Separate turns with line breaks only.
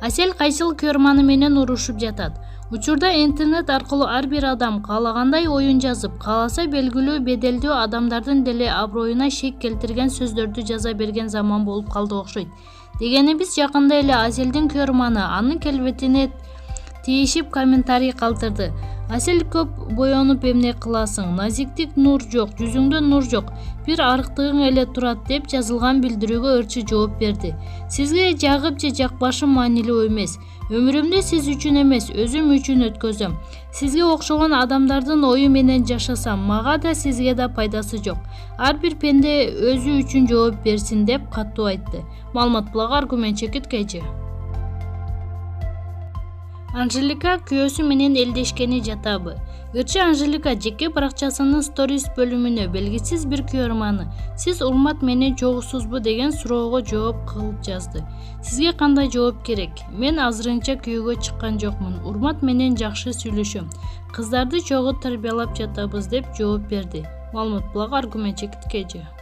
Асел кайсыл көрманы менен урушуп жатат. Учурда интернет аркылуу ар бир адам каалагандай оюн жазып, кааласа белгилүү беделдүү адамдардын деле аброюна шек келтирген сөздөрдү жаза берген заман болуп калды окшойт. Дегенибиз жакында эле Аселдин көрманы анын келбетине тийишип комментарий калтырды. Асел көп боенуп эмне кыласың? Назиктик нур жок, жүзүңдө нур жок. Бир арыктыгың эле турат деп жазылган билдирүүгө ырчы жооп берди. Сизге жагып же жакпашым маанилүү эмес. Өмүрүмдү сиз үчүн эмес, өзүм үчүн өткөзөм. Сизге окшогон адамдардын ою менен жашасам, мага да сизге да пайдасы жок. Ар бир пенде өзү үчүн жооп берсин деп катуу айтты. Маалымат блогу Аргумент Чекит KG. Анжелика күйөөсү менен элдешкени жатабы? Ырчы Анжелика жеке баракчасынын сторис бөлүмүнө белгисиз бир көрманы "Сиз урмат менен чогусузбу?" деген суроого жооп кылып жазды. Сизге кандай жооп керек? Мен азырынча күйөөгө чыккан жокмун. Урмат менен жакшы сүйлөшөм. Кыздарды чогуу тарбиялап жатабыз деп жооп берди. Маалымат блогу Аргумент Чекит KG.